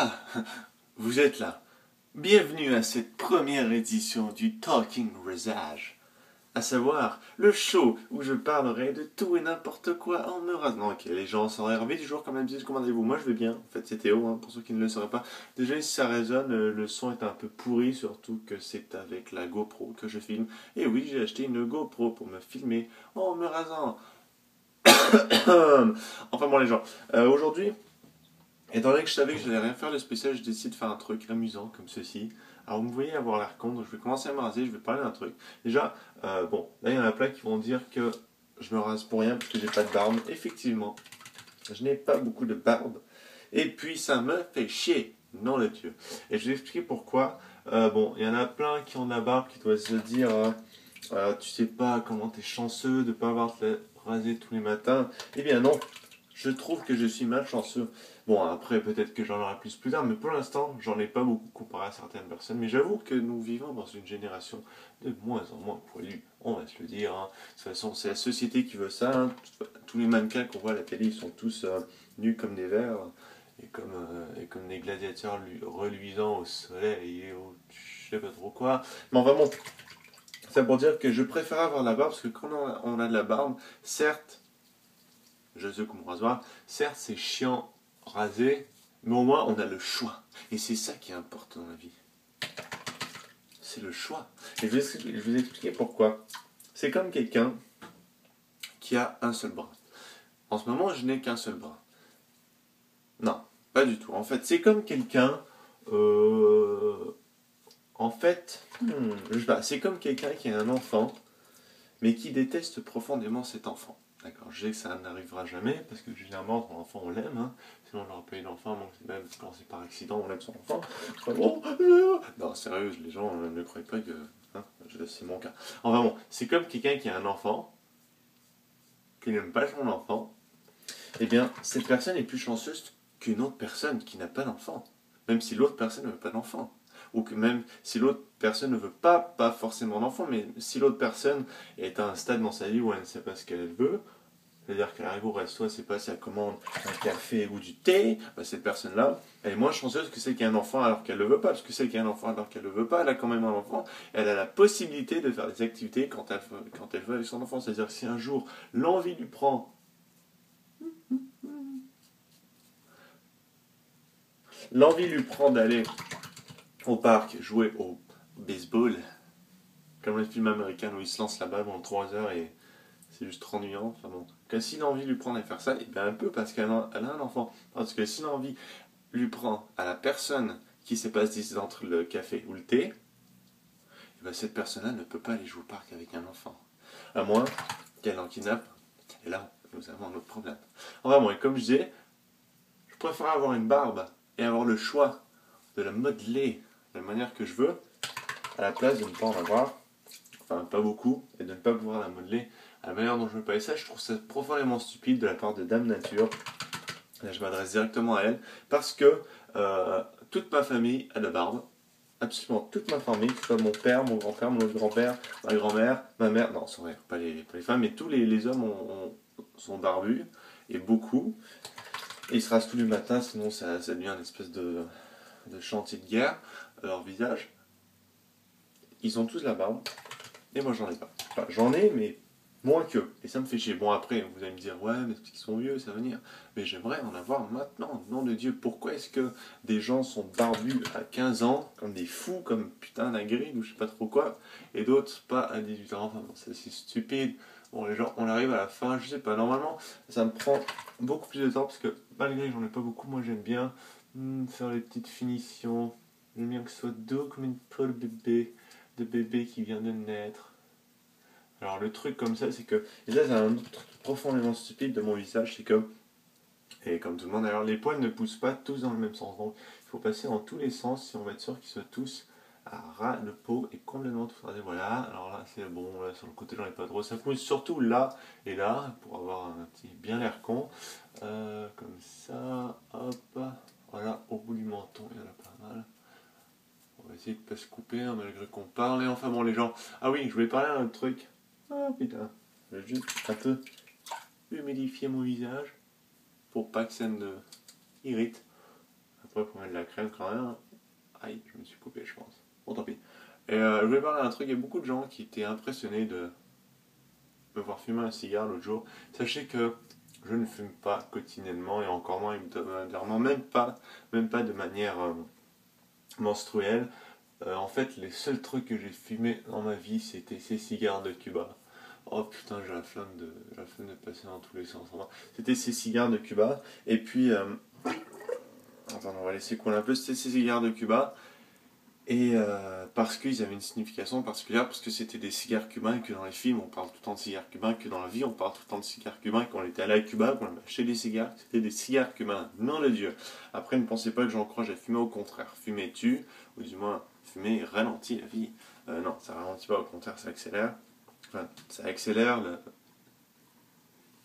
Ah, vous êtes là. Bienvenue à cette première édition du Talking Rasage, à savoir le show où je parlerai de tout et n'importe quoi en me rasant. Ok, les gens sont rêvés du jour comme d'habitude, comment allez-vous? Moi je vais bien, en fait c'est Théo, pour ceux qui ne le sauraient pas. Déjà si ça résonne, le son est un peu pourri, surtout que c'est avec la GoPro que je filme. Et oui, j'ai acheté une GoPro pour me filmer en me rasant. Enfin bon les gens, aujourd'hui... Étant donné que je savais que je n'allais rien faire de spécial, j'ai décidé de faire un truc amusant comme ceci. Alors vous me voyez avoir l'air con, donc je vais commencer à me raser, je vais parler d'un truc. Déjà, bon, là il y en a plein qui vont dire que je me rase pour rien parce que j'ai pas de barbe. Effectivement, je n'ai pas beaucoup de barbe. Et puis ça me fait chier, nom de Dieu. Et je vais expliquer pourquoi. Bon, il y en a plein qui ont de la barbe qui doivent se dire tu sais pas comment t'es chanceux de pas avoir te raser tous les matins. Eh bien non, je trouve que je suis malchanceux. Bon, après, peut-être que j'en aurai plus tard, mais pour l'instant, j'en ai pas beaucoup comparé à certaines personnes. Mais j'avoue que nous vivons dans une génération de moins en moins poilue. On va se le dire. Hein. De toute façon, c'est la société qui veut ça. Hein. Tous les mannequins qu'on voit à la télé, ils sont tous nus comme des vers et comme des gladiateurs reluisants au soleil et au je sais pas trop quoi. Mais enfin bon, c'est pour dire que je préfère avoir la barbe parce que quand on a de la barbe, certes, je secoue mon rasoir, certes c'est chiant raser, mais au moins on a le choix. Et c'est ça qui est important dans la vie. C'est le choix. Et je vais vous expliquer pourquoi. C'est comme quelqu'un qui a un seul bras. En ce moment, je n'ai qu'un seul bras. Non, pas du tout. En fait, c'est comme quelqu'un... en fait, je sais pas, c'est comme quelqu'un qui a un enfant, mais qui déteste profondément cet enfant. D'accord, je sais que ça n'arrivera jamais, parce que généralement, ton enfant, on l'aime, hein. Sinon on n'aurait pas eu d'enfant, même quand c'est par accident, on aime son enfant. Non, sérieux, les gens ne croient pas que... Hein, c'est mon cas. Enfin bon, c'est comme quelqu'un qui a un enfant, qui n'aime pas son enfant, eh bien, cette personne est plus chanceuse qu'une autre personne qui n'a pas d'enfant. Même si l'autre personne ne veut pas d'enfant. Ou que même si l'autre personne ne veut pas forcément d'enfant, mais si l'autre personne est à un stade dans sa vie où elle ne sait pas ce qu'elle veut, c'est-à-dire qu'elle arrive au resto, elle ne sait pas si elle commande un café ou du thé, bah cette personne-là, elle est moins chanceuse que celle qui a un enfant alors qu'elle ne le veut pas, parce que celle qui a un enfant alors qu'elle ne le veut pas, elle a quand même un enfant, elle a la possibilité de faire des activités quand elle veut avec son enfant. C'est-à-dire que si un jour l'envie lui prend d'aller au parc jouer au baseball, comme le film américain où il se lance la balle pendant 3 heures et c'est juste ennuyant. Enfin bon, que si l'envie lui prend d'aller faire ça, et bien elle peut parce qu'elle a un enfant. Parce que si l'envie lui prend à la personne qui sait pas se décider entre le café ou le thé, et ben cette personne-là ne peut pas aller jouer au parc avec un enfant. À moins qu'elle en kidnappe. Et là, nous avons un autre problème. Enfin bon, et comme je disais, je préfère avoir une barbe et avoir le choix de la modeler de la manière que je veux, à la place de ne pas en avoir, enfin pas beaucoup, et de ne pas pouvoir la modeler à la manière dont je veux pas. Et ça, je trouve ça profondément stupide de la part de Dame Nature. Là, je m'adresse directement à elle, parce que toute ma famille a de la barbe. Absolument toute ma famille, que ce soit mon père, mon grand-père, mon autre grand-père, ma grand-mère, ma mère, non, c'est vrai, pas les femmes, mais tous les hommes sont barbus, et beaucoup. Et ils se rasent tous les matins, sinon ça devient une espèce de chantier de guerre, leur visage. Ils ont tous la barbe, et moi j'en ai pas. Enfin, j'en ai, mais moins qu'eux. Et ça me fait chier. Bon, après, vous allez me dire, ouais, mais parce qu'ils sont vieux, ça va venir. Mais j'aimerais en avoir maintenant. Nom de Dieu, pourquoi est-ce que des gens sont barbus à 15 ans, comme des fous, comme putain d'Hagrid, ou je sais pas trop quoi, et d'autres pas à 18 ans. Enfin, bon, c'est stupide. Bon, les gens, on arrive à la fin, je sais pas. Normalement, ça me prend beaucoup plus de temps, parce que malgré que j'en ai pas beaucoup, moi j'aime bien faire les petites finitions. J'aime bien que ce soit doux comme une peau de bébé qui vient de naître. Alors le truc comme ça, c'est que, et ça c'est un autre truc profondément stupide de mon visage, c'est que, et comme tout le monde, alors les poils ne poussent pas tous dans le même sens, donc il faut passer dans tous les sens si on veut être sûr qu'ils soient tous à ras de peau et complètement tout rasé. Voilà, alors là c'est bon, là sur le côté j'en ai pas trop, ça pousse surtout là et là, pour avoir un petit bien l'air con, comme ça, hop, voilà, au bout du menton, il y en a pas mal. On va essayer de pas se couper, hein, malgré qu'on parle, et enfin bon les gens, ah oui, je voulais parler d'un truc. Ah putain, je vais juste un peu humidifier mon visage pour pas que ça me irrite. Après, pour mettre de la crème quand même. Aïe, je me suis coupé, je pense. Bon, tant pis. Et je voulais parler d'un truc, il y a beaucoup de gens qui étaient impressionnés de me voir fumer un cigare l'autre jour. Sachez que je ne fume pas quotidiennement et encore moins hebdomadairement, même pas de manière menstruelle. En fait, les seuls trucs que j'ai fumé dans ma vie, c'était ces cigares de Cuba. Oh putain, j'ai la flemme de passer dans tous les sens. C'était ces cigares de Cuba. Et puis, attends, on va laisser couler un peu. C'était ces cigares de Cuba. Et parce qu'ils avaient une signification particulière, parce que c'était des cigares cubains et que dans les films on parle tout le temps de cigares cubains, que dans la vie on parle tout le temps de cigares cubains, qu'on était allé à Cuba, qu'on avait acheté des cigares, c'était des cigares cubains, non le Dieu. Après ne pensez pas que j'encourage à fumer, au contraire, fumer tue, ou du moins fumer ralentit la vie. Non, ça ralentit pas, au contraire ça accélère. Enfin, ça accélère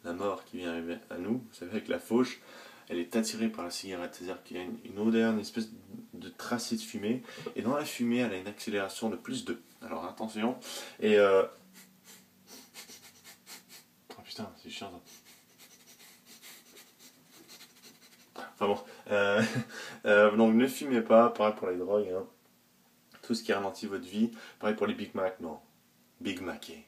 la mort qui vient arriver à nous, vous savez avec la fauche. Elle est attirée par la cigarette, c'est-à-dire qu'il y a une odeur, une espèce de tracé de fumée, et dans la fumée, elle a une accélération de plus 2. Alors attention, et oh putain, c'est chiant ça. Enfin bon, donc ne fumez pas, pareil pour les drogues, hein. Tout ce qui ralentit votre vie, pareil pour les Big Mac, non. Big Mac est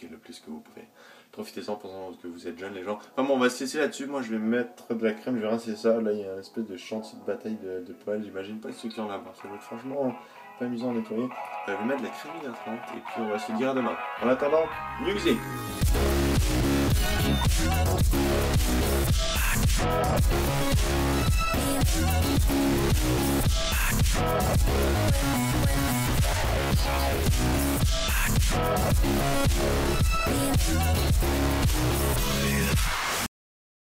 le plus que vous pouvez. Profitez-en pendant que vous êtes jeunes, les gens. Enfin bon, on va se laisser là-dessus. Moi, je vais mettre de la crème, je vais rincer ça. Là, il y a une espèce de chantier de bataille de poêle. J'imagine pas ceux qui en là-bas. Ça va être franchement pas amusant à nettoyer. Je vais mettre de la crème hydratante et puis on va se dire à demain. En attendant, musique! Yeah.